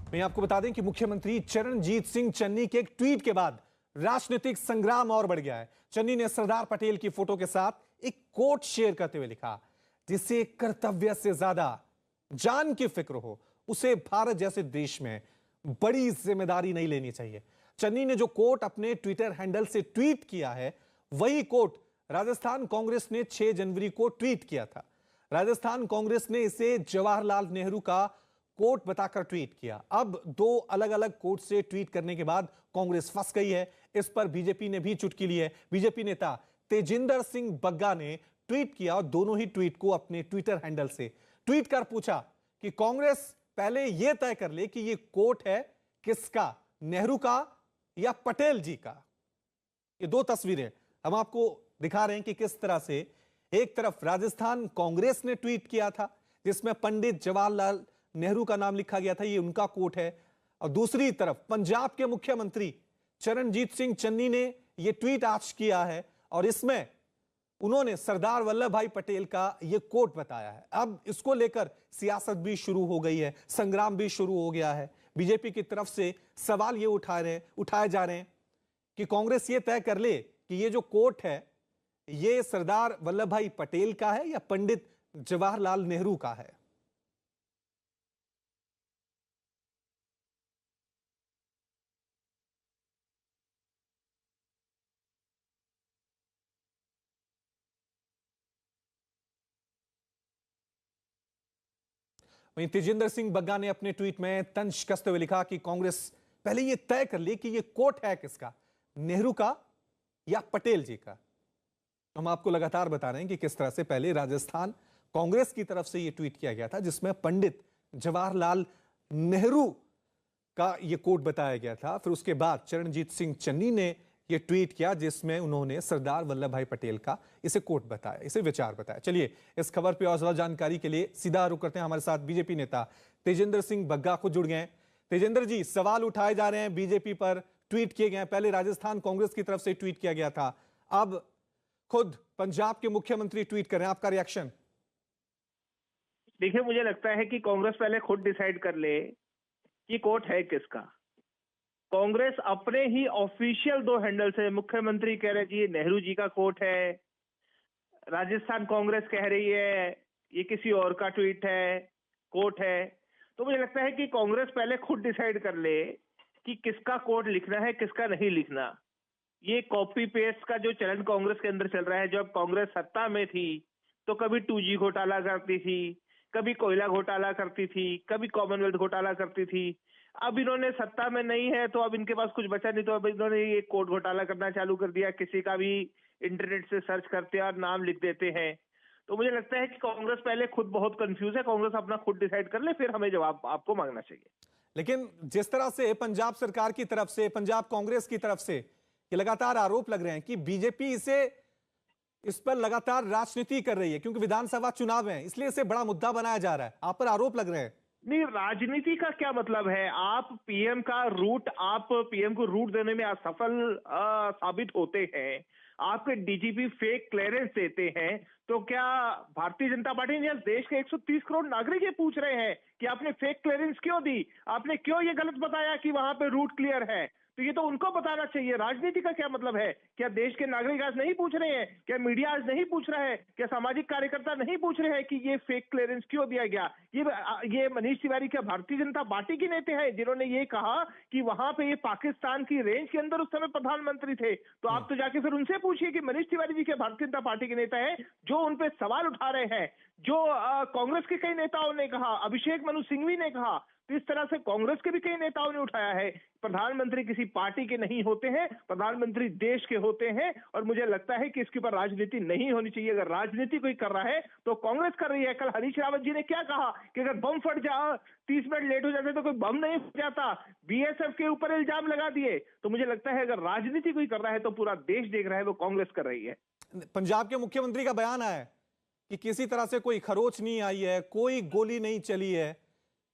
मैं आपको बता दें कि मुख्यमंत्री चरणजीत सिंह चन्नी के एक ट्वीट के बाद राजनीतिक संग्राम और बढ़ गया है। चन्नी ने सरदार पटेल की फोटो के साथ एक कोट शेयर करते हुए लिखा, जिसे कर्तव्य से ज्यादा जान की फिक्र हो उसे भारत जैसे देश में बड़ी जिम्मेदारी नहीं लेनी चाहिए। चन्नी ने जो कोट अपने ट्विटर हैंडल से ट्वीट किया है, वही कोट राजस्थान कांग्रेस ने 6 जनवरी को ट्वीट किया था। राजस्थान कांग्रेस ने इसे जवाहरलाल नेहरू का कोट बताकर ट्वीट किया। अब 2 अलग अलग कोट से ट्वीट करने के बाद कांग्रेस फंस गई है। इस पर बीजेपी ने भी चुटकी ली है। बीजेपी नेता तेजिंदर सिंह बग्गा ने ट्वीट किया और दोनों ही ट्वीट को अपने ट्विटर हैंडल से ट्वीट कर पूछा कि कांग्रेस पहले यह तय कर ले कि यह कोट है किसका, नेहरू का या पटेल जी का। ये 2 तस्वीरें हम आपको दिखा रहे हैं कि किस तरह से एक तरफ राजस्थान कांग्रेस ने ट्वीट किया था जिसमें पंडित जवाहरलाल नेहरू का नाम लिखा गया था, ये उनका कोट है, और दूसरी तरफ पंजाब के मुख्यमंत्री चरणजीत सिंह चन्नी ने यह ट्वीट आज किया है और इसमें उन्होंने सरदार वल्लभ भाई पटेल का यह कोट बताया है। अब इसको लेकर सियासत भी शुरू हो गई है, संग्राम भी शुरू हो गया है। बीजेपी की तरफ से सवाल ये उठाए जा रहे हैं कि कांग्रेस ये तय कर ले कि ये जो कोट है ये सरदार वल्लभ भाई पटेल का है या पंडित जवाहरलाल नेहरू का है। वहीं तेजिंदर सिंह बग्गा ने अपने ट्वीट में तंज कसते हुए लिखा कि कांग्रेस पहले यह तय कर ले कि यह कोट है किसका, नेहरू का या पटेल जी का। हम आपको लगातार बता रहे हैं कि किस तरह से पहले राजस्थान कांग्रेस की तरफ से यह ट्वीट किया गया था जिसमें पंडित जवाहरलाल नेहरू का यह कोट बताया गया था। फिर उसके बाद चरणजीत सिंह चन्नी ने यह ट्वीट किया जिसमें उन्होंने सरदार वल्लभ भाई पटेल का इसे कोट बताया, इसे विचार बताया। चलिए इस खबर पर और ज्यादा जानकारी के लिए सीधा रुख करते हैं। हमारे साथ बीजेपी नेता तेजिंदर सिंह बग्गा को जुड़ गए। तेजिंदर जी, सवाल उठाए जा रहे हैं बीजेपी पर, ट्वीट किए गए। पहले राजस्थान कांग्रेस की तरफ से ट्वीट किया गया था, अब खुद पंजाब के मुख्यमंत्री ट्वीट कर रहे हैं, आपका रिएक्शन? देखिए, मुझे लगता है कि कांग्रेस पहले खुद डिसाइड कर ले कि कोट है किसका। कांग्रेस अपने ही ऑफिशियल 2 हैंडल से, मुख्यमंत्री कह रहे जी नेहरू जी का कोट है, राजस्थान कांग्रेस कह रही है ये किसी और का ट्वीट है, कोट है। तो मुझे लगता है कि कांग्रेस पहले खुद डिसाइड कर ले कि किसका कोट लिखना है, किसका नहीं लिखना। ये कॉपी पेस्ट का जो चलन कांग्रेस के अंदर चल रहा है, जब कांग्रेस सत्ता में थी तो कभी 2G घोटाला करती थी, कभी कोयला घोटाला करती थी, कभी कॉमनवेल्थ घोटाला करती थी। अब इन्होंने सत्ता में नहीं है तो अब इनके पास कुछ बचा नहीं, तो अब इन्होंने ये कोट घोटाला करना चालू कर दिया। किसी का भी इंटरनेट से सर्च करते हैं और नाम लिख देते हैं। तो मुझे लगता है कि कांग्रेस पहले खुद बहुत कंफ्यूज है। कांग्रेस अपना खुद डिसाइड कर ले, फिर हमें जवाब आपको मांगना चाहिए। लेकिन जिस तरह से पंजाब सरकार की तरफ से, पंजाब कांग्रेस की तरफ से ये लगातार आरोप लग रहे हैं कि बीजेपी इस पर लगातार राजनीति कर रही है क्योंकि विधानसभा चुनाव है, इसलिए इसे बड़ा मुद्दा बनाया जा रहा है। आप पर आरोप लग रहे हैं। नहीं, राजनीति का क्या मतलब है? आप पीएम को रूट देने में असफल साबित होते हैं, आपके डीजीपी फेक क्लियरेंस देते हैं, तो क्या भारतीय जनता पार्टी ने, देश के 130 करोड़ नागरिक ये पूछ रहे हैं कि आपने फेक क्लियरेंस क्यों दी, आपने क्यों ये गलत बताया कि वहां पे रूट क्लियर है? तो ये तो उनको बताना चाहिए। राजनीति का क्या मतलब है? क्या देश के नागरिक आज नहीं पूछ रहे हैं? क्या मीडिया आज नहीं पूछ रहा है? क्या सामाजिक कार्यकर्ता नहीं पूछ रहे हैं कि ये फेक क्लियरेंस क्यों दिया गया? ये मनीष तिवारी क्या भारतीय जनता पार्टी के नेता हैं जिन्होंने ये कहा कि वहां पे ये पाकिस्तान की रेंज के अंदर उस समय प्रधानमंत्री थे? तो आप तो जाके फिर उनसे पूछिए कि मनीष तिवारी जी क्या भारतीय जनता पार्टी के नेता है जो उन पे सवाल उठा रहे हैं, जो कांग्रेस के कई नेताओं ने कहा, अभिषेक मनु सिंघवी ने कहा। तो इस तरह से कांग्रेस के भी कई नेताओं ने उठाया है। प्रधानमंत्री किसी पार्टी के नहीं होते हैं, प्रधानमंत्री देश के होते हैं। और मुझे लगता है कि इसके ऊपर राजनीति नहीं होनी चाहिए। अगर राजनीति कोई कर रहा है तो कांग्रेस कर रही है। कल हरीश रावत जी ने क्या कहा कि अगर बम फट जा 30 मिनट लेट हो जाते तो कोई बम नहीं फट जाता, बीएसएफ के ऊपर इल्जाम लगा दिए। तो मुझे लगता है अगर राजनीति कोई कर रहा है तो पूरा देश देख रहा है, वो कांग्रेस कर रही है। पंजाब के मुख्यमंत्री का बयान आया है कि किसी तरह से कोई खरोच नहीं आई है, कोई गोली नहीं चली है,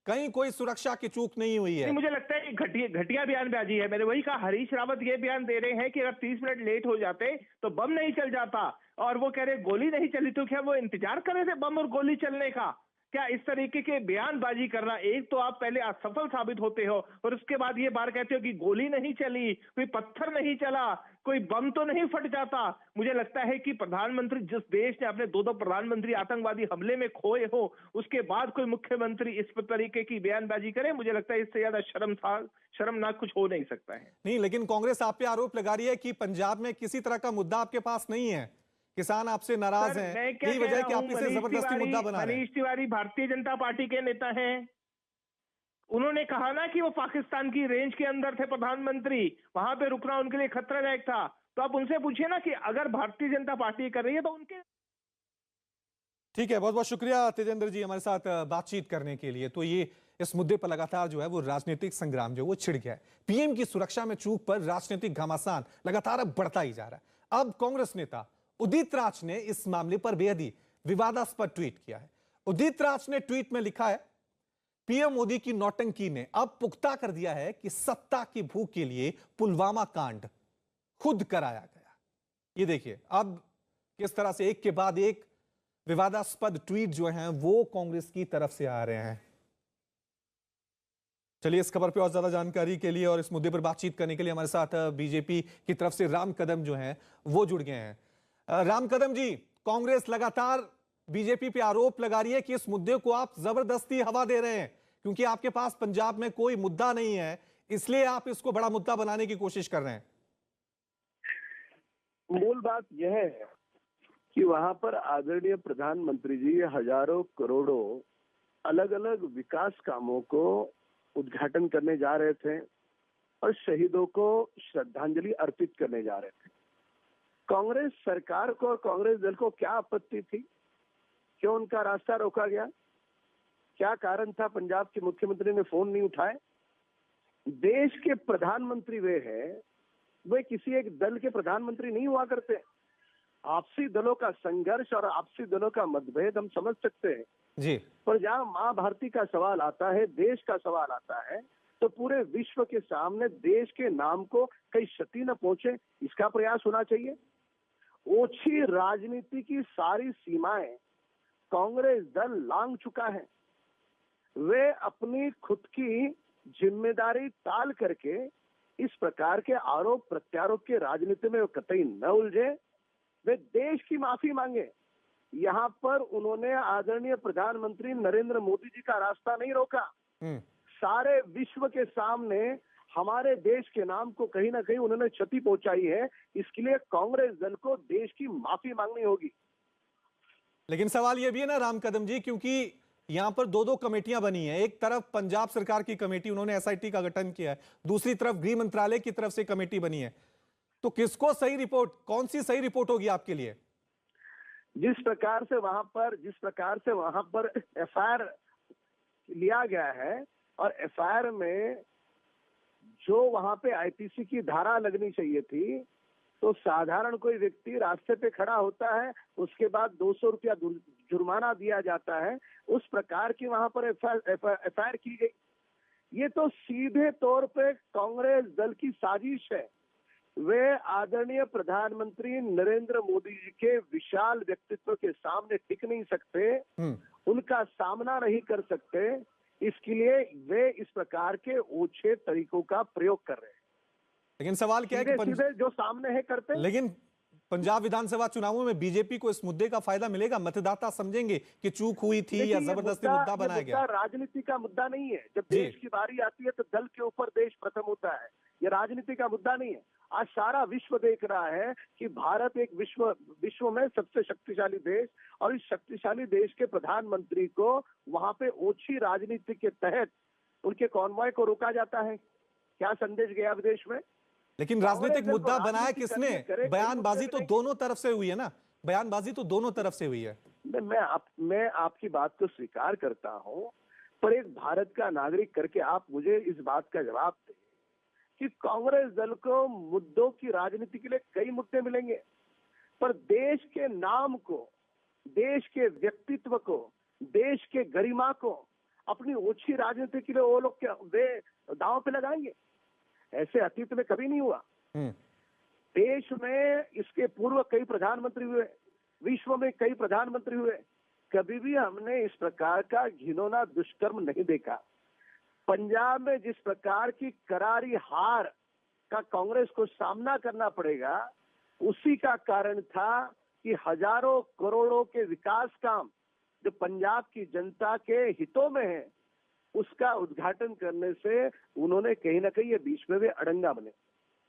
कहीं कोई सुरक्षा की चूक नहीं हुई है। मुझे लगता है कि घटिया बयानबाजी है। मैंने वही कहा, हरीश रावत ये बयान दे रहे हैं कि अगर 30 मिनट लेट हो जाते तो बम नहीं चल जाता, और वो कह रहे गोली नहीं चली। तो क्या वो इंतजार कर रहे थे बम और गोली चलने का? क्या इस तरीके के बयानबाजी करना, एक तो आप पहले असफल साबित होते हो और उसके बाद ये बात कहते हो कि गोली नहीं चली, कोई पत्थर नहीं चला, कोई बम तो नहीं फट जाता। मुझे लगता है कि प्रधानमंत्री, जिस देश ने अपने दो प्रधानमंत्री आतंकवादी हमले में खोए हो, उसके बाद कोई मुख्यमंत्री इस तरीके की बयानबाजी करे, मुझे लगता है इससे ज्यादा शर्मनाक कुछ हो नहीं सकता है। नहीं, लेकिन कांग्रेस आप पे आरोप लगा रही है कि पंजाब में किसी तरह का मुद्दा आपके पास नहीं है, किसान आपसे नाराज हैं, मैं क्या यही कह वजह है रहा कि आप हूं, इसे जबरदस्ती मुद्दा बना रहे हैं। मनीष तिवारी भारतीय जनता पार्टी के नेता हैं। उन्होंने कहा ना कि वो पाकिस्तान की रेंज के अंदर थे प्रधानमंत्री, वहां पे रुकना उनके लिए खतरादायक था। तो आप उनसे पूछिए ना कि अगर भारतीय जनता पार्टी कर रही है तो उनके। ठीक है, बहुत बहुत शुक्रिया तेजेंद्र जी हमारे साथ बातचीत करने के लिए। तो ये इस मुद्दे पर लगातार जो है वो राजनीतिक संग्राम जो वो छिड़ गया है। पीएम की सुरक्षा में चूक पर राजनीतिक घमासान लगातार अब बढ़ता ही जा रहा है। अब कांग्रेस नेता उदित राज ने इस मामले पर बेहद ही विवादास्पद ट्वीट किया है। उदित राज ने ट्वीट में लिखा है, पीएम मोदी की नौटंकी ने अब पुख्ता कर दिया है कि सत्ता की भूख के लिए पुलवामा कांड खुद कराया गया। ये देखिए अब किस तरह से एक के बाद एक विवादास्पद ट्वीट जो हैं वो कांग्रेस की तरफ से आ रहे हैं। चलिए इस खबर पे और ज्यादा जानकारी के लिए और इस मुद्दे पर बातचीत करने के लिए हमारे साथ बीजेपी की तरफ से राम कदम जो हैं वो जुड़ गए हैं। राम कदम जी, कांग्रेस लगातार बीजेपी पे आरोप लगा रही है कि इस मुद्दे को आप जबरदस्ती हवा दे रहे हैं, क्योंकि आपके पास पंजाब में कोई मुद्दा नहीं है, इसलिए आप इसको बड़ा मुद्दा बनाने की कोशिश कर रहे हैं। मूल बात यह है कि वहां पर आदरणीय प्रधानमंत्री जी हजारों करोड़ों अलग अलग विकास कामों को उद्घाटन करने जा रहे थे और शहीदों को श्रद्धांजलि अर्पित करने जा रहे थे। कांग्रेस सरकार को और कांग्रेस दल को क्या आपत्ति थी? क्यों उनका रास्ता रोका गया? क्या कारण था पंजाब के मुख्यमंत्री ने फोन नहीं उठाए? देश के प्रधानमंत्री वे हैं, वे किसी एक दल के प्रधानमंत्री नहीं हुआ करते। आपसी दलों का संघर्ष और आपसी दलों का मतभेद हम समझ सकते हैं जी, पर जहां मां भारती का सवाल आता है, देश का सवाल आता है, तो पूरे विश्व के सामने देश के नाम को कहीं क्षति न पहुंचे, इसका प्रयास होना चाहिए। ओछी राजनीति की सारी सीमाएं कांग्रेस दल लांघ चुका है। वे अपनी खुद की जिम्मेदारी टाल करके इस प्रकार के आरोप प्रत्यारोप के राजनीति में कतई न उलझे, वे देश की माफी मांगे। यहाँ पर उन्होंने आदरणीय प्रधानमंत्री नरेंद्र मोदी जी का रास्ता नहीं रोका। सारे विश्व के सामने हमारे देश के नाम को कहीं ना कहीं उन्होंने क्षति पहुंचाई है। इसके लिए कांग्रेस दल को देश की माफी मांगनी होगी। लेकिन सवाल यह भी है ना राम कदम जी, क्योंकि यहां पर दो दो कमेटियां बनी हैं। एक तरफ पंजाब सरकार की कमेटी, उन्होंने एसआईटी का गठन किया है, दूसरी तरफ गृह मंत्रालय की तरफ से कमेटी बनी है। तो किसको सही रिपोर्ट, कौन सी सही रिपोर्ट होगी आपके लिए? जिस प्रकार से वहां पर एफआईआर लिया गया है और एफआईआर में जो वहां पे आईपीसी की धारा लगनी चाहिए थी, तो साधारण कोई व्यक्ति रास्ते पे खड़ा होता है, उसके बाद 200 रुपया जुर्माना दिया जाता है, उस प्रकार की वहां पर एफआईआर की गई। ये तो सीधे तौर पे कांग्रेस दल की साजिश है। वे आदरणीय प्रधानमंत्री नरेंद्र मोदी जी के विशाल व्यक्तित्व के सामने टिक नहीं सकते, उनका सामना नहीं कर सकते, इसके लिए वे इस प्रकार के ओछे तरीकों का प्रयोग कर रहे हैं। लेकिन सवाल क्या है कि सीधे जो सामने है करते। लेकिन पंजाब विधानसभा चुनावों में बीजेपी को इस मुद्दे का फायदा मिलेगा? मतदाता समझेंगे कि चूक हुई थी या जबरदस्ती मुद्दा बनाया गया? राजनीति का मुद्दा नहीं है। जब देश की बारी आती है तो दल के ऊपर देश प्रथम होता है। यह राजनीति का मुद्दा नहीं है। आज सारा विश्व देख रहा है कि भारत एक विश्व में सबसे शक्तिशाली देश, और इस शक्तिशाली देश के प्रधानमंत्री को वहां पे ओछी राजनीति के तहत उनके कॉन्वॉय को रोका जाता है। क्या संदेश गया विदेश में? लेकिन राजनीतिक मुद्दा बनाया किसने? बयानबाजी तो दोनों तरफ से हुई है ना, बयानबाजी तो दोनों तरफ से हुई है। मैं आपकी बात को स्वीकार करता हूं, पर एक भारत का नागरिक करके आप मुझे इस बात का जवाब दें कि कांग्रेस दल को मुद्दों की राजनीति के लिए कई मुद्दे मिलेंगे, पर देश के नाम को, देश के व्यक्तित्व को, देश के गरिमा को अपनी ओछी राजनीति के लिए वो लोग वे दांव पे लगाएंगे? ऐसे अतीत में कभी नहीं हुआ। देश में इसके पूर्व कई प्रधानमंत्री हुए, विश्व में कई प्रधानमंत्री हुए, कभी भी हमने इस प्रकार का घिनौना दुष्कर्म नहीं देखा। पंजाब में जिस प्रकार की करारी हार का कांग्रेस को सामना करना पड़ेगा, उसी का कारण था कि हजारों करोड़ों के विकास काम जो पंजाब की जनता के हितों में है, उसका उद्घाटन करने से उन्होंने कहीं ना कहीं ये बीच में वे अड़ंगा बने।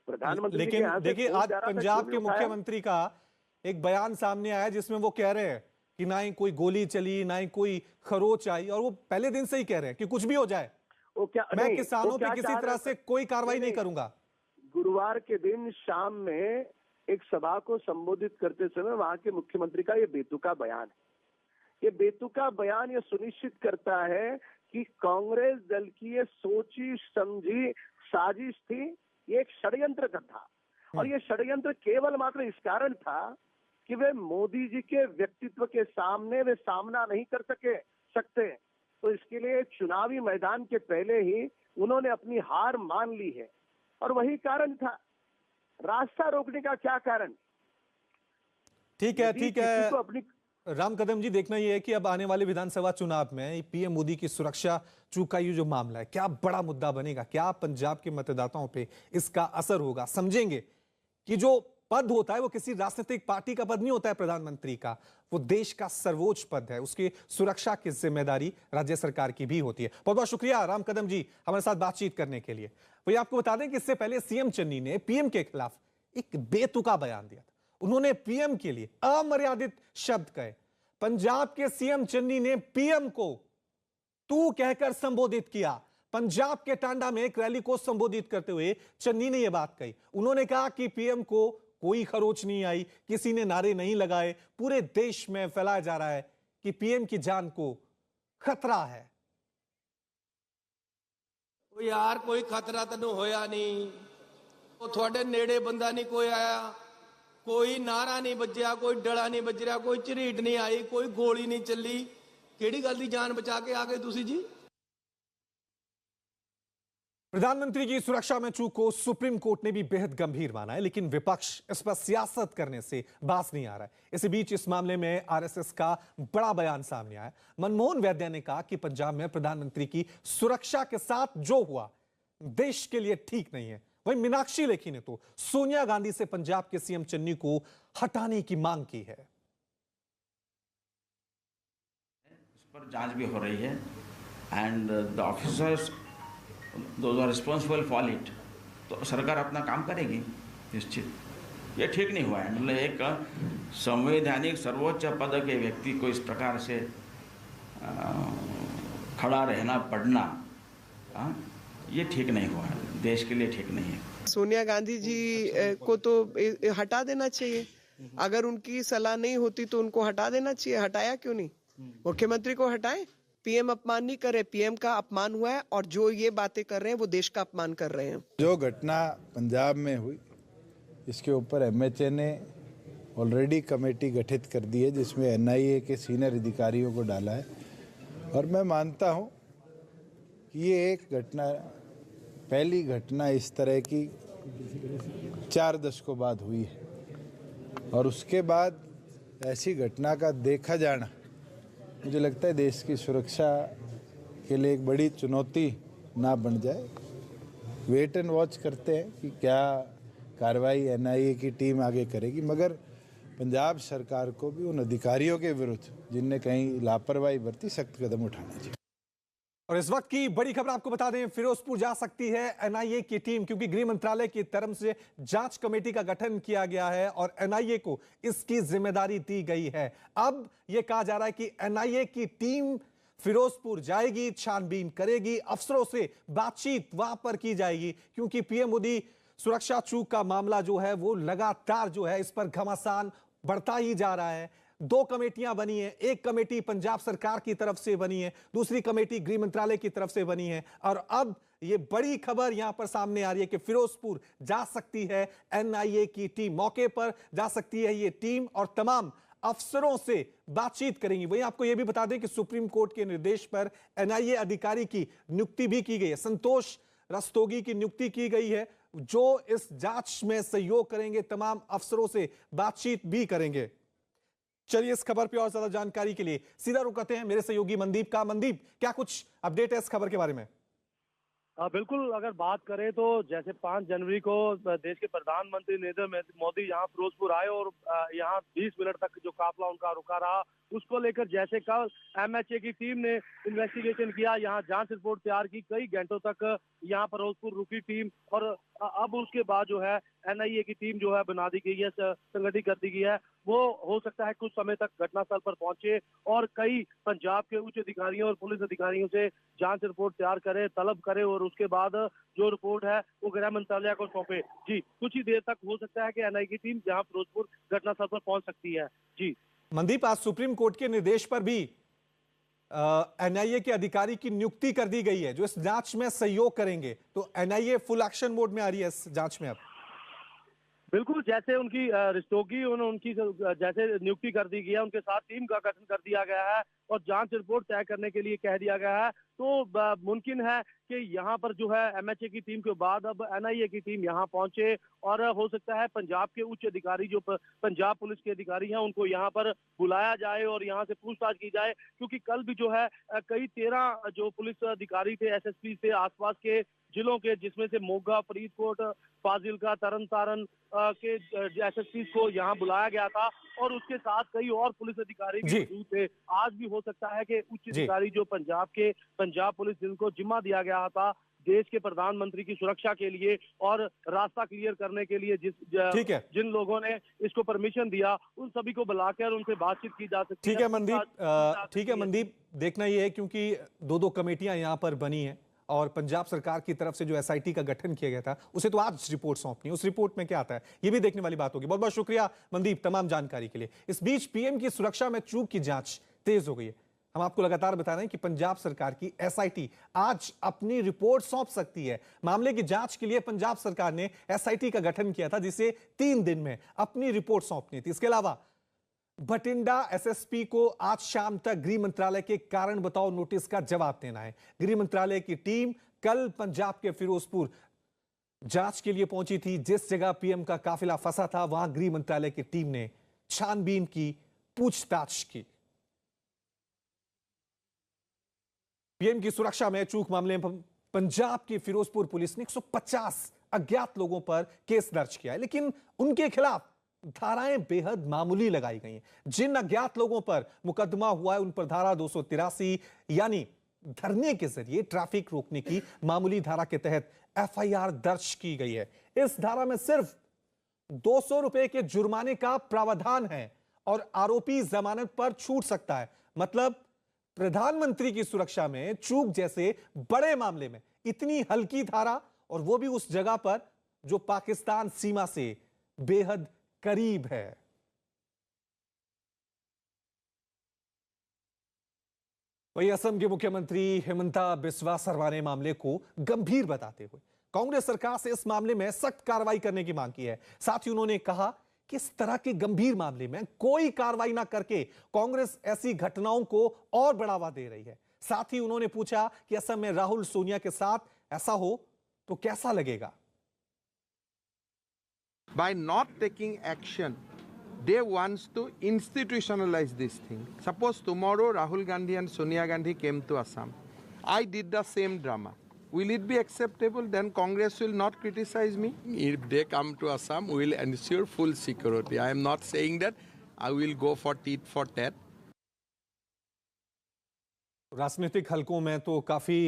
प्रधानमंत्री जी के लेकिन यहाँ से देखिए, फोन आज जा रहा था, पंजाब क्यों के नहीं उठाया? मुख्यमंत्री का एक बयान सामने आया जिसमें वो कह रहे हैं कि ना ही कोई गोली चली, ना ही कोई खरोच आई, और वो पहले दिन से ही कह रहे हैं कि कुछ भी हो जाए वो क्या मैं नहीं, किसानों वो पे क्या किसी चाह तरह रहे से थे? कोई कार्रवाई नहीं नहीं, करूंगा। गुरुवार के दिन शाम में एक सभा को संबोधित करते समय वहां के मुख्यमंत्री का ये बेतुका बयान है। ये बेतुका बयान ये सुनिश्चित करता है कि कांग्रेस दल की ये सोची समझी साजिश थी, ये एक षड्यंत्र का था। और ये षड्यंत्र केवल मात्र इस कारण था कि वे मोदी जी के व्यक्तित्व के सामने वे सामना नहीं कर सकते, तो इसके लिए चुनावी मैदान के पहले ही उन्होंने अपनी हार मान ली है, और वही कारण था। रास्ता रोकने का क्या कारण? ठीक है, यदि ठीक किसी है को अपनी राम कदम जी, देखना यह है कि अब आने वाले विधानसभा चुनाव में पीएम मोदी की सुरक्षा चूक का ये जो मामला है, क्या बड़ा मुद्दा बनेगा, क्या पंजाब के मतदाताओं पे इसका असर होगा। समझेंगे कि जो पद होता है वो किसी राजनीतिक पार्टी का पद नहीं होता है, प्रधानमंत्री का, वो देश का सर्वोच्च पद है, उसकी सुरक्षा की जिम्मेदारी राज्य सरकार की भी होती है। बहुत बहुत शुक्रिया राम कदम जी हमारे साथ बातचीत करने के लिए। वही आपको बता दें कि इससे पहले सीएम चन्नी ने पीएम के खिलाफ एक बेतुका बयान दिया था। उन्होंने पीएम के लिए अमर्यादित शब्द कहे। पंजाब के सीएम चन्नी ने पीएम को तू कहकर संबोधित किया। पंजाब के टांडा में एक रैली को संबोधित करते हुए चन्नी ने यह बात कही। उन्होंने कहा कि पीएम को कोई खरोच नहीं आई, किसी ने नारे नहीं लगाए, पूरे देश में फैलाया जा रहा है कि पीएम की जान को खतरा है। यार कोई खतरा तेन होया नहीं, थोड़े नेड़े बंदा नहीं कोई आया, कोई नारा नहीं बजया, कोई डड़ा नहीं बज रहा, कोई झरीट नहीं आई, कोई गोली नहीं चली, केड़ी गल दी जान बचा के आ गए तुसी जी। प्रधानमंत्री की सुरक्षा में चूक को सुप्रीम कोर्ट ने भी बेहद गंभीर माना है, लेकिन विपक्ष इस पर सियासत करने से बाज नहीं आ रहा है। इसी बीच इस मामले में आरएसएस का बड़ा बयान सामने आया। मनमोहन वैद्य ने कहा कि पंजाब में प्रधानमंत्री की सुरक्षा के साथ जो हुआ देश के लिए ठीक नहीं है। वहीं मीनाक्षी लेखी ने तो सोनिया गांधी से पंजाब के सीएम चन्नी को हटाने की मांग की है। इस पर जांच भी हो रही है and the officers those are responsible for it, तो सरकार अपना काम करेगी निश्चित। ये ठीक नहीं हुआ है, मतलब एक संवैधानिक सर्वोच्च पद के व्यक्ति को इस प्रकार से खड़ा रहना पड़ना, ये ठीक नहीं हुआ है, देश के लिए ठीक नहीं है। सोनिया गांधी जी को तो हटा देना चाहिए, अगर उनकी सलाह नहीं होती तो उनको हटा देना चाहिए। हटाया क्यों नहीं? मुख्यमंत्री को हटाएं। पीएम अपमान नहीं करे, पीएम का अपमान हुआ है, और जो ये बातें कर रहे हैं वो देश का अपमान कर रहे हैं। जो घटना पंजाब में हुई, इसके ऊपर एमएचए ने ऑलरेडी कमेटी गठित कर दी है, जिसमें एनआईए के सीनियर अधिकारियों को डाला है, और मैं मानता हूं कि ये एक घटना, पहली घटना इस तरह की 4 दशकों बाद हुई है, और उसके बाद ऐसी घटना का देखा जाना मुझे लगता है देश की सुरक्षा के लिए एक बड़ी चुनौती ना बन जाए। वेट एंड वॉच करते हैं कि क्या कार्रवाई एनआईए की टीम आगे करेगी, मगर पंजाब सरकार को भी उन अधिकारियों के विरुद्ध जिनने कहीं लापरवाही बरती सख्त कदम उठाना चाहिए। और इस वक्त की बड़ी खबर आपको बता दें, फिरोजपुर जा सकती है एनआईए की टीम, क्योंकि गृह मंत्रालय की तरफ से जांच कमेटी का गठन किया गया है और एनआईए को इसकी जिम्मेदारी दी गई है। अब यह कहा जा रहा है कि एनआईए की टीम फिरोजपुर जाएगी, छानबीन करेगी, अफसरों से बातचीत वहां पर की जाएगी, क्योंकि पीएम मोदी सुरक्षा चूक का मामला जो है वो लगातार जो है इस पर घमासान बढ़ता ही जा रहा है। 2 कमेटियां बनी है, एक कमेटी पंजाब सरकार की तरफ से बनी है, दूसरी कमेटी गृह मंत्रालय की तरफ से बनी है, और अब ये बड़ी खबर यहां पर सामने आ रही है कि फिरोजपुर जा सकती है एनआईए की टीम, मौके पर जा सकती है ये टीम और तमाम अफसरों से बातचीत करेंगी। वहीं आपको यह भी बता दें कि सुप्रीम कोर्ट के निर्देश पर एनआईए अधिकारी की नियुक्ति भी की गई है, संतोष रस्तोगी की नियुक्ति की गई है, जो इस जांच में सहयोग करेंगे, तमाम अफसरों से बातचीत भी करेंगे। चलिए इस खबर पे और ज्यादा जानकारी के लिए सीधा रुक करते हैं मेरे सहयोगी मनदीप का। मनदीप, क्या कुछ अपडेट है इस खबर के बारे में? बिल्कुल, अगर बात करें तो जैसे 5 जनवरी को देश के प्रधानमंत्री नरेंद्र मोदी यहाँ फिरोजपुर आए और यहाँ 20 मिनट तक जो काफिला उनका रुका रहा, उसको लेकर जैसे कल एमएचए की टीम ने इन्वेस्टिगेशन किया, यहाँ जांच रिपोर्ट तैयार की, कई घंटों तक यहाँ फिरोजपुर रुकी टीम, और अब उसके बाद जो है एनआईए की टीम जो है बना दी गई है, संगठित कर दी गई है। वो हो सकता है कुछ समय तक घटनास्थल पर पहुंचे और कई पंजाब के उच्च अधिकारियों और पुलिस अधिकारियों से जांच रिपोर्ट तैयार करे, तलब करे और उसके बाद जो रिपोर्ट है वो गृह मंत्रालय को सौंपे। जी, कुछ ही देर तक हो सकता है कि एनआईए की टीम जहां फिरोजपुर घटनास्थल पर पहुंच सकती है। जी मनदीप, आज सुप्रीम कोर्ट के निर्देश पर भी एनआईए के अधिकारी की नियुक्ति कर दी गई है जो इस जांच में सहयोग करेंगे, तो एनआईए फुल एक्शन मोड में आ रही है इस जांच में अब। बिल्कुल, जैसे उनकी रिश्तोगी उनकी जैसे नियुक्ति कर दी गई है, उनके साथ टीम का गठन कर दिया गया है और जांच रिपोर्ट तय करने के लिए कह दिया गया है, तो मुमकिन है कि यहाँ पर जो है एमएचए की टीम के बाद अब एनआईए की टीम यहाँ पहुंचे और हो सकता है पंजाब के उच्च अधिकारी जो पंजाब पुलिस के अधिकारी हैं उनको यहाँ पर बुलाया जाए और यहाँ से पूछताछ की जाए, क्योंकि कल भी जो है कई 13 जो पुलिस अधिकारी थे एसएसपी से आसपास के जिलों के, जिसमें से मोगा, फरीदकोट, फाजिलका, तरन तारण के एसएसपी को यहाँ बुलाया गया था और उसके साथ कई और पुलिस अधिकारी भी मौजूद थे। आज भी हो सकता है कि उच्च अधिकारी जो पंजाब पुलिस जिनको जिम्मा दिया गया था देश के प्रधानमंत्री की सुरक्षा के लिए और रास्ता क्लियर करने के लिए जिन लोगों ने इसको परमिशन दिया, उन सभी को बुलाकर उनसे बातचीत की जा सकती है। ठीक है मनदीप, देखना ये है क्योंकि दो कमेटियां यहाँ पर बनी हैं और पंजाब सरकार की तरफ से जो एसआईटी का गठन किया गया था उसे तो आज रिपोर्ट सौंपनी है, उस रिपोर्ट में क्या आता है ये भी देखने वाली बात होगी। बहुत बहुत शुक्रिया मनदीप तमाम जानकारी के लिए। इस बीच पीएम की सुरक्षा में चूक की जांच तेज हो गई है। हम आपको लगातार बता रहे हैं कि पंजाब सरकार की एसआईटी आज अपनी रिपोर्ट सौंप सकती है। मामले की जांच के लिए पंजाब सरकार ने एसआईटी का गठन किया था जिसे 3 दिन में अपनी रिपोर्ट सौंपनी थी। इसके अलावा बठिंडा एसएसपी को आज शाम तक गृह मंत्रालय के कारण बताओ नोटिस का जवाब देना है। गृह मंत्रालय की टीम कल पंजाब के फिरोजपुर जांच के लिए पहुंची थी। जिस जगह पीएम का काफिला फंसा था वहां गृह मंत्रालय की टीम ने छानबीन की, पूछताछ की। पीएम की सुरक्षा में चूक मामले में पंजाब की फिरोजपुर पुलिस ने 150 अज्ञात लोगों पर केस दर्ज किया है, लेकिन उनके खिलाफ धाराएं बेहद मामूली लगाई गई हैं। जिन अज्ञात लोगों पर मुकदमा हुआ है उन पर धारा 283 यानी धरने के जरिए ट्रैफिक रोकने की मामूली धारा के तहत एफआईआर दर्ज की गई है। इस धारा में सिर्फ 200 रुपए के जुर्माने का प्रावधान है और आरोपी जमानत पर छूट सकता है। मतलब प्रधानमंत्री की सुरक्षा में चूक जैसे बड़े मामले में इतनी हल्की धारा, और वो भी उस जगह पर जो पाकिस्तान सीमा से बेहद करीब है। वही असम के मुख्यमंत्री हिमंता बिस्वा सर्मा ने मामले को गंभीर बताते हुए कांग्रेस सरकार से इस मामले में सख्त कार्रवाई करने की मांग की है। साथ ही उन्होंने कहा कि इस तरह के गंभीर मामले में कोई कार्रवाई ना करके कांग्रेस ऐसी घटनाओं को और बढ़ावा दे रही है। साथ ही उन्होंने पूछा कि असम में राहुल सोनिया के साथ ऐसा हो तो कैसा लगेगा। By not taking action, they wants to institutionalize this thing. Suppose tomorrow Rahul Gandhi and Sonia Gandhi came to Assam. I did the same drama. Will it be acceptable? Then Congress will not criticize me. If they come to Assam, we will ensure full security. I am not saying that I will go for tit for tat. राजनीतिक हलकों में तो काफी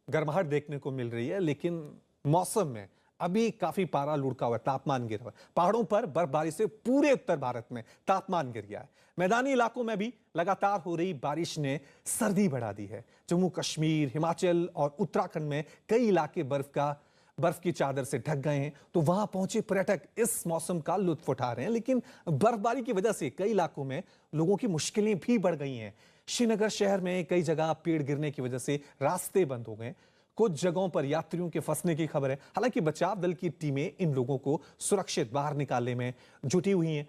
गर्माहट देखने को मिल रही है, लेकिन मौसम में अभी काफी पारा लुढ़का हुआ है, तापमान गिर रहा है। पहाड़ों पर बर्फबारी से पूरे उत्तर भारत में तापमान गिर गया है। मैदानी इलाकों में भी लगातार हो रही बारिश ने सर्दी बढ़ा दी है। जम्मू कश्मीर, हिमाचल और उत्तराखंड में कई इलाके बर्फ की चादर से ढक गए हैं, तो वहां पहुंचे पर्यटक इस मौसम का लुत्फ उठा रहे हैं। लेकिन बर्फबारी की वजह से कई इलाकों में लोगों की मुश्किलें भी बढ़ गई हैं। श्रीनगर शहर में कई जगह पेड़ गिरने की वजह से रास्ते बंद हो गए। कुछ जगहों पर यात्रियों के फंसने की खबर है। हालांकि बचाव दल की टीमें इन लोगों को सुरक्षित बाहर निकालने में जुटी हुई हैं।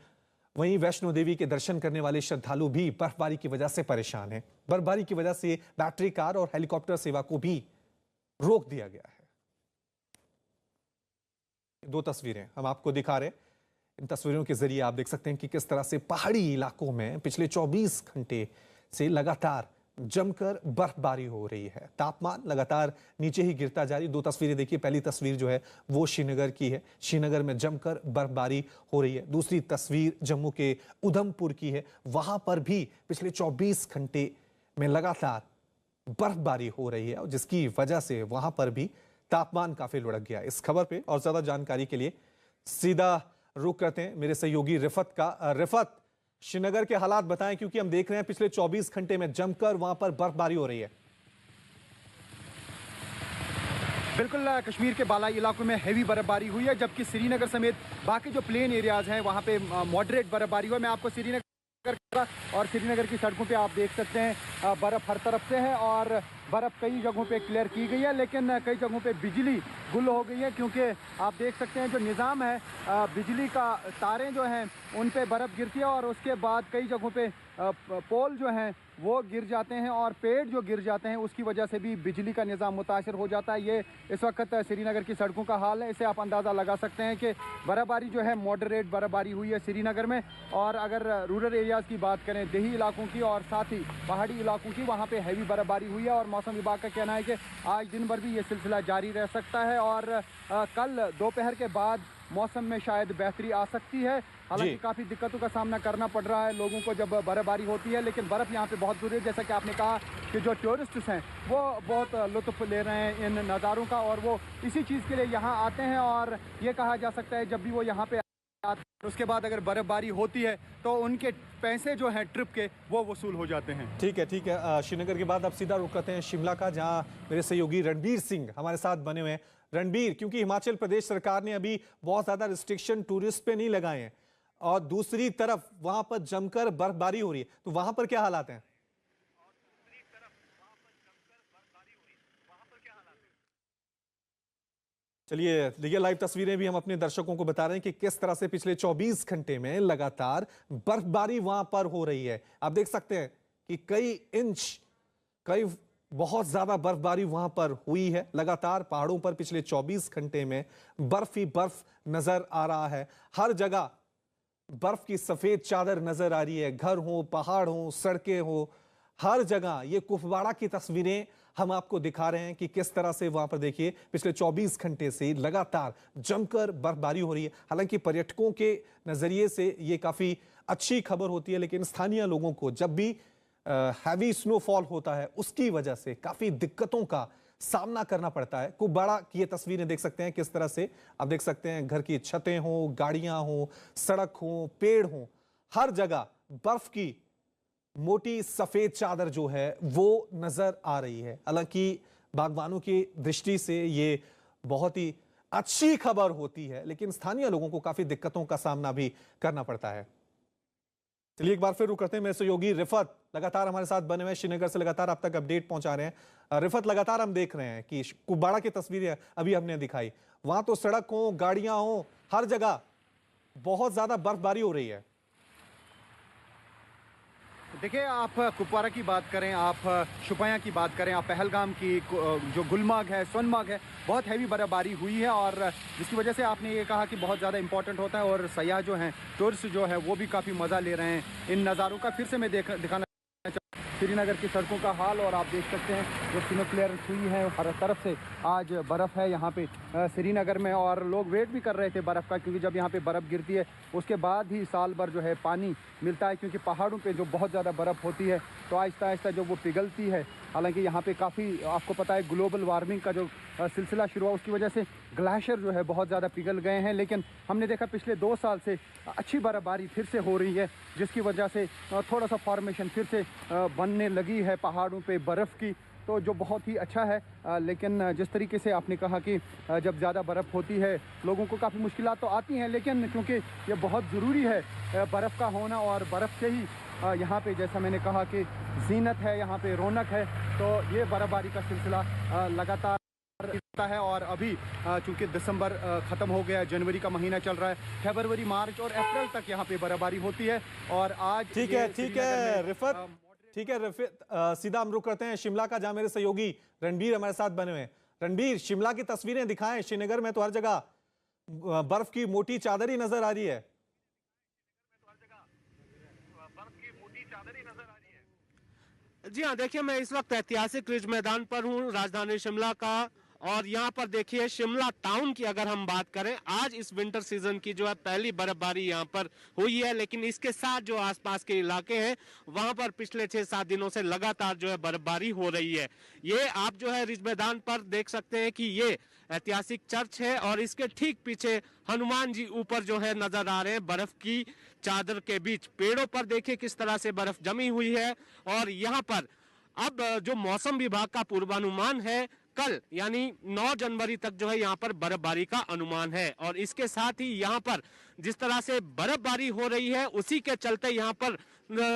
वहीं वैष्णो देवी के दर्शन करने वाले श्रद्धालु भी बर्फबारी की वजह से परेशान हैं। बर्फबारी की वजह से बैटरी कार और हेलीकॉप्टर सेवा को भी रोक दिया गया है। 2 तस्वीरें हम आपको दिखा रहे हैं। इन तस्वीरों के जरिए आप देख सकते हैं कि किस तरह से पहाड़ी इलाकों में पिछले 24 घंटे से लगातार जमकर बर्फबारी हो रही है। तापमान लगातार नीचे ही गिरता जा रही। दो तस्वीरें देखिए, पहली तस्वीर जो है वो श्रीनगर की है, श्रीनगर में जमकर बर्फबारी हो रही है। दूसरी तस्वीर जम्मू के उधमपुर की है, वहां पर भी पिछले 24 घंटे में लगातार बर्फबारी हो रही है और जिसकी वजह से वहां पर भी तापमान काफी लुढ़क गया। इस खबर पे और ज्यादा जानकारी के लिए सीधा रुख करते हैं मेरे सहयोगी रिफत का। रिफत, श्रीनगर के हालात बताएं, क्योंकि हम देख रहे हैं पिछले 24 घंटे में जमकर वहां पर बर्फबारी हो रही है। बिल्कुल, कश्मीर के बालाई इलाकों में हैवी बर्फबारी हुई है, जबकि श्रीनगर समेत बाकी जो प्लेन एरियाज हैं वहां पे मॉडरेट बर्फबारी हुई है। मैं आपको श्रीनगर और श्रीनगर की सड़कों पे आप देख सकते हैं बर्फ हर तरफ से है और बर्फ कई जगहों पे क्लियर की गई है, लेकिन कई जगहों पे बिजली गुल हो गई है, क्योंकि आप देख सकते हैं जो निज़ाम है बिजली का, तारें जो हैं उन पे बर्फ़ गिरती है और उसके बाद कई जगहों पे पोल जो हैं वो गिर जाते हैं और पेड़ जो गिर जाते हैं उसकी वजह से भी बिजली का निज़ाम मुतासर हो जाता है। ये इस वक्त श्रीनगर की सड़कों का हाल है। इससे आप अंदाज़ा लगा सकते हैं कि बर्फबारी जो है मॉडरेट बर्फबारी हुई है श्रीनगर में। और अगर रूरल एरियाज़ की बात करें, देही इलाकों की और साथ ही पहाड़ी इलाकों की, वहाँ पर हैवी बर्फबारी हुई है और मौसम विभाग का कहना है कि आज दिन भर भी ये सिलसिला जारी रह सकता है और कल दोपहर के बाद मौसम में शायद बेहतरी आ सकती है। हालांकि काफ़ी दिक्कतों का सामना करना पड़ रहा है लोगों को जब बर्फबारी होती है, लेकिन बर्फ़ यहाँ पे बहुत जरूरी है। जैसा कि आपने कहा कि जो टूरिस्ट्स हैं वो बहुत लुत्फ़ ले रहे हैं इन नज़ारों का और वो इसी चीज़ के लिए यहाँ आते हैं और ये कहा जा सकता है जब भी वो यहाँ पे आते हैं उसके बाद अगर बर्फबारी होती है तो उनके पैसे जो हैं ट्रिप के वो वसूल हो जाते हैं। ठीक है। श्रीनगर के बाद अब सीधा रुख करते हैं शिमला का, जहाँ मेरे सहयोगी रणबीर सिंह हमारे साथ बने हुए हैं। रणबीर, क्योंकि हिमाचल प्रदेश सरकार ने अभी बहुत ज्यादा रिस्ट्रिक्शन टूरिस्ट पे नहीं लगाए हैं और दूसरी तरफ वहां पर जमकर बर्फबारी हो रही है, तो वहां पर क्या हालात हैं? चलिए देखिए, लाइव तस्वीरें भी हम अपने दर्शकों को बता रहे हैं कि किस तरह से पिछले 24 घंटे में लगातार बर्फबारी वहां पर हो रही है। आप देख सकते हैं कि कई बहुत ज्यादा बर्फबारी वहां पर हुई है। लगातार पहाड़ों पर पिछले 24 घंटे में बर्फ ही बर्फ नजर आ रहा है। हर जगह बर्फ की सफेद चादर नजर आ रही है। घर हो, पहाड़ हो, सड़कें हो, हर जगह ये कुपवाड़ा की तस्वीरें हम आपको दिखा रहे हैं कि किस तरह से वहां पर देखिए पिछले 24 घंटे से लगातार जमकर बर्फबारी हो रही है। हालांकि पर्यटकों के नजरिए से ये काफी अच्छी खबर होती है, लेकिन स्थानीय लोगों को जब भी हैवी स्नोफॉल होता है उसकी वजह से काफी दिक्कतों का सामना करना पड़ता है। कुपवाड़ा की ये तस्वीरें देख सकते हैं किस तरह से। आप देख सकते हैं घर की छतें हो, गाड़ियां हो, सड़क हो, पेड़ हो, हर जगह बर्फ की मोटी सफेद चादर जो है वो नजर आ रही है। हालांकि बागवानों की दृष्टि से ये बहुत ही अच्छी खबर होती है, लेकिन स्थानीय लोगों को काफी दिक्कतों का सामना भी करना पड़ता है। चलिए एक बार फिर रुक करते हैं मेरे सहयोगी रिफत लगातार हमारे साथ बने हुए, श्रीनगर से लगातार आप तक अपडेट पहुंचा रहे हैं। रिफत, लगातार हम देख रहे हैं कि कुपवाड़ा की तस्वीरें अभी हमने दिखाई, वहां तो सड़क हो, गाड़ियां हो, हर जगह बहुत ज्यादा बर्फबारी हो रही है। देखिए, आप कुपवाड़ा की बात करें, आप शुपाया की बात करें, आप पहलगाम की, जो गुलमर्ग है, सोनमर्ग है, बहुत हैवी बर्फबारी हुई है और जिसकी वजह से आपने ये कहा कि बहुत ज़्यादा इंपॉर्टेंट होता है और सयाह जो हैं, टूरिस्ट जो है वो भी काफ़ी मज़ा ले रहे हैं इन नज़ारों का। फिर से मैं दिखाना श्रीनगर की सड़कों का हाल और आप देख सकते हैं जो स्नो क्लियरेंस हुई है हर तरफ से। आज बर्फ़ है यहाँ पे श्रीनगर में और लोग वेट भी कर रहे थे बर्फ़ का, क्योंकि जब यहाँ पे बर्फ़ गिरती है उसके बाद ही साल भर जो है पानी मिलता है, क्योंकि पहाड़ों पे जो बहुत ज़्यादा बर्फ़ होती है तो आहिस्ता आहिस्ता जो वो पिघलती है। हालांकि यहाँ पे काफ़ी आपको पता है ग्लोबल वार्मिंग का जो सिलसिला शुरू हुआ उसकी वजह से ग्लेशियर जो है बहुत ज़्यादा पिघल गए हैं, लेकिन हमने देखा पिछले 2 साल से अच्छी बर्फबारी फिर से हो रही है, जिसकी वजह से थोड़ा सा फॉर्मेशन फिर से बनने लगी है पहाड़ों पे बर्फ़ की, तो जो बहुत ही अच्छा है। लेकिन जिस तरीके से आपने कहा कि जब ज़्यादा बर्फ़ होती है लोगों को काफ़ी मुश्किलात तो आती हैं, लेकिन क्योंकि ये बहुत ज़रूरी है बर्फ़ का होना और बर्फ़ से ही यहाँ पे जैसा मैंने कहा कि जीनत है, यहाँ पे रौनक है, तो ये बर्फबारी का सिलसिला लगातार है। और अभी चूंकि दिसंबर ख़त्म हो गया, जनवरी का महीना चल रहा है, फरवरी, मार्च और अप्रैल तक यहाँ पे बर्फबारी होती है। और आज ठीक है रिफत, ठीक है रिफत, सीधा हम रुक करते हैं शिमला का, जहां मेरे सहयोगी रणबीर हमारे साथ बने हुए हैं। रणबीर, शिमला की तस्वीरें दिखाएं। श्रीनगर में तो हर जगह बर्फ की मोटी चादर ही नजर आ रही है। जी हाँ, देखिए मैं इस वक्त ऐतिहासिक रिज मैदान पर हूँ राजधानी शिमला का, और यहाँ पर देखिए शिमला टाउन की अगर हम बात करें, आज इस विंटर सीजन की जो है पहली बर्फबारी यहाँ पर हुई है, लेकिन इसके साथ जो आसपास के इलाके हैं वहाँ पर पिछले 6-7 दिनों से लगातार जो है बर्फबारी हो रही है। ये आप जो है रिज मैदान पर देख सकते हैं कि ये ऐतिहासिक चर्च है और इसके ठीक पीछे हनुमान जी ऊपर जो है नजर आ रहे हैं बर्फ की चादर के बीच। पेड़ों पर देखिए किस तरह से बर्फ जमी हुई है। और यहाँ पर अब जो मौसम विभाग का पूर्वानुमान है, कल यानी 9 जनवरी तक जो है यहाँ पर बर्फबारी का अनुमान है। और इसके साथ ही यहाँ पर जिस तरह से बर्फबारी हो रही है उसी के चलते यहाँ पर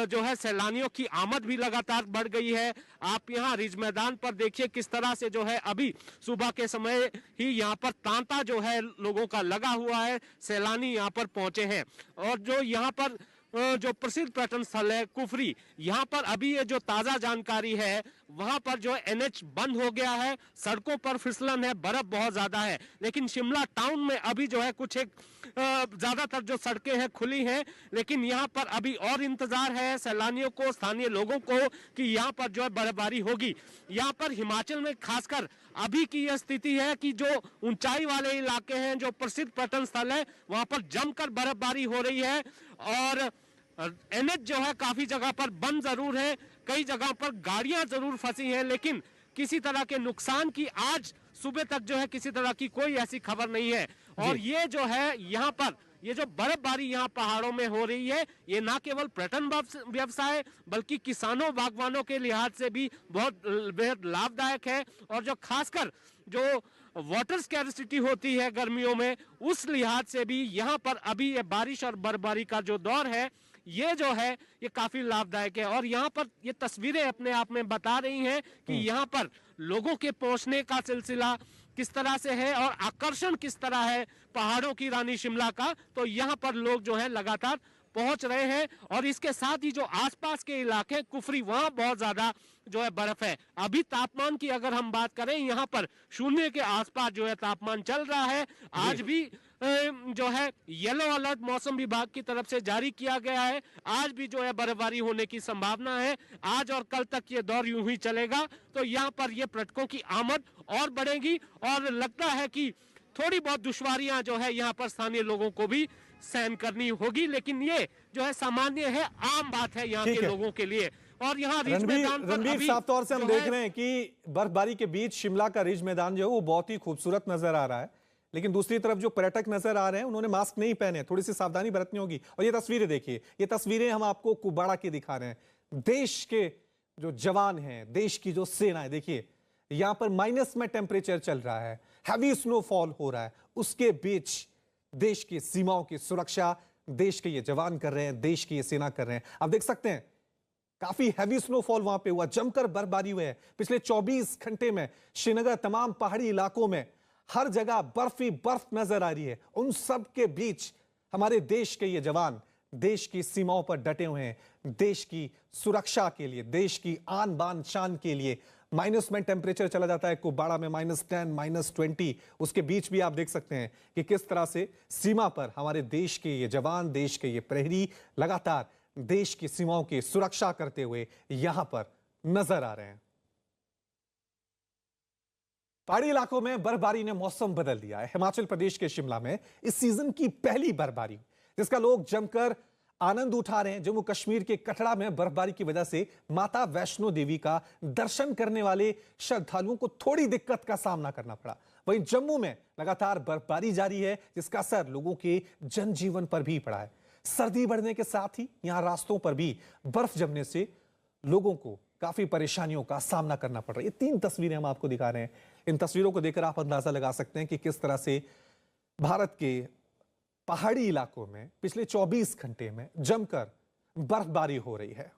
जो है सैलानियों की आमद भी लगातार बढ़ गई है। आप यहाँ रिज मैदान पर देखिए किस तरह से जो है अभी सुबह के समय ही यहाँ पर तांता जो है लोगों का लगा हुआ है, सैलानी यहाँ पर पहुंचे हैं। और जो यहाँ पर जो प्रसिद्ध पर्यटन स्थल है कुफरी, यहाँ पर अभी ये जो ताजा जानकारी है वहां पर जो एनएच बंद हो गया है, सड़कों पर फिसलन है, बर्फ बहुत ज्यादा है। लेकिन शिमला टाउन में अभी जो है कुछ एक ज्यादातर जो सड़कें हैं खुली हैं, लेकिन यहाँ पर अभी और इंतजार है सैलानियों को, स्थानीय लोगों को कि यहाँ पर जो है बर्फबारी होगी। यहाँ पर हिमाचल में खासकर अभी की यह स्थिति है कि जो ऊंचाई वाले इलाके हैं, जो प्रसिद्ध पर्यटन स्थल है, वहां पर जमकर बर्फबारी हो रही है। और एनएच जो है काफी जगह पर बंद जरूर है, कई जगह पर गाड़ियां जरूर फंसी हैं, लेकिन किसी तरह के नुकसान की आज सुबह तक जो है किसी तरह की कोई ऐसी खबर नहीं है। और ये जो है यहाँ पर ये जो बर्फबारी यहाँ पहाड़ों में हो रही है, ये ना केवल पर्यटन व्यवसाय बल्कि किसानों बागवानों के लिहाज से भी बहुत बेहद लाभदायक है। और जो खासकर जो वाटर स्कैर्सिटी होती है गर्मियों में, उस लिहाज से भी यहाँ पर अभी ये बारिश और बर्फबारी का जो दौर है ये जो है ये काफी लाभदायक है। और यहाँ पर ये तस्वीरें अपने आप में बता रही हैं कि यहाँ पर लोगों के पहुंचने का सिलसिला किस तरह से है और आकर्षण किस तरह है पहाड़ों की रानी शिमला का। तो यहाँ पर लोग जो है लगातार पहुंच रहे हैं। और इसके साथ ही जो आसपास के इलाके कुफरी, वहां बहुत ज्यादा जो है बर्फ है। अभी तापमान की अगर हम बात करें, यहाँ पर 0 के आसपास जो है तापमान चल रहा है। आज भी जो है येलो अलर्ट मौसम विभाग की तरफ से जारी किया गया है। आज भी जो है बर्फबारी होने की संभावना है। आज और कल तक ये दौर यूं ही चलेगा, तो यहाँ पर ये पर्यटकों की आमद और बढ़ेगी। और लगता है कि थोड़ी बहुत दुश्वारियां जो है यहाँ पर स्थानीय लोगों को भी सहन करनी होगी, लेकिन ये जो है सामान्य है, आम बात है यहाँ के लोगों के लिए। और यहाँ रिज मैदान पर रणबीर, साफ तौर से हम देख रहे हैं कि बर्फबारी के बीच शिमला का रिज मैदान जो है वो बहुत ही खूबसूरत नजर आ रहा है। लेकिन दूसरी तरफ जो पर्यटक नजर आ रहे हैं उन्होंने मास्क नहीं पहने, थोड़ी सी सावधानी बरतनी होगी। और ये तस्वीरें देखिए, ये तस्वीरें हम आपको कुबाड़ा की दिखा रहे हैं। देश के जो जवान हैं, देश की जो सेना है, देखिए यहां पर माइनस में टेम्परेचर चल रहा है, हैवी स्नोफॉल हो रहा है, उसके बीच देश की सीमाओं की सुरक्षा देश के ये जवान कर रहे हैं, देश की ये सेना कर रहे हैं। आप देख सकते हैं काफी हैवी स्नोफॉल वहां पे हुआ, जमकर बर्फबारी हुई है पिछले 24 घंटे में। श्रीनगर तमाम पहाड़ी इलाकों में हर जगह बर्फ ही बर्फ नजर आ रही है। उन सब के बीच हमारे देश के ये जवान देश की सीमाओं पर डटे हुए हैं, देश की सुरक्षा के लिए, देश की आन बान शान के लिए। माइनस में टेम्परेचर चला जाता है, कुबाड़ा में -10, -20, उसके बीच भी आप देख सकते हैं कि किस तरह से सीमा पर हमारे देश के ये जवान, देश के ये प्रहरी लगातार देश की सीमाओं की सुरक्षा करते हुए यहां पर नजर आ रहे हैं। पहाड़ी इलाकों में बर्फबारी ने मौसम बदल दिया है। हिमाचल प्रदेश के शिमला में इस सीजन की पहली बर्फबारी, जिसका लोग जमकर आनंद उठा रहे हैं। जम्मू कश्मीर के कटरा में बर्फबारी की वजह से माता वैष्णो देवी का दर्शन करने वाले श्रद्धालुओं को थोड़ी दिक्कत का सामना करना पड़ा। वहीं जम्मू में लगातार बर्फबारी जारी है, जिसका असर लोगों के जनजीवन पर भी पड़ा है। सर्दी बढ़ने के साथ ही यहां रास्तों पर भी बर्फ जमने से लोगों को काफी परेशानियों का सामना करना पड़ रहा है। ये 3 तस्वीरें हम आपको दिखा रहे हैं। इन तस्वीरों को देखकर आप अंदाजा लगा सकते हैं कि किस तरह से भारत के पहाड़ी इलाकों में पिछले 24 घंटे में जमकर बर्फबारी हो रही है।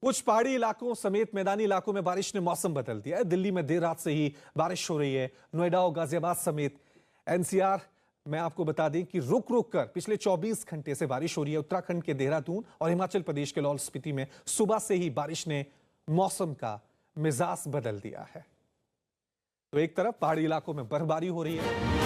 कुछ पहाड़ी इलाकों समेत मैदानी इलाकों में बारिश ने मौसम बदल दिया है। दिल्ली में देर रात से ही बारिश हो रही है। नोएडा और गाजियाबाद समेत एनसीआर में आपको बता दें कि रुक रुक कर पिछले 24 घंटे से बारिश हो रही है। उत्तराखंड के देहरादून और हिमाचल प्रदेश के लाहौल स्पीति में सुबह से ही बारिश ने मौसम का मिजाज बदल दिया है। तो एक तरफ पहाड़ी इलाकों में बर्फबारी हो रही है,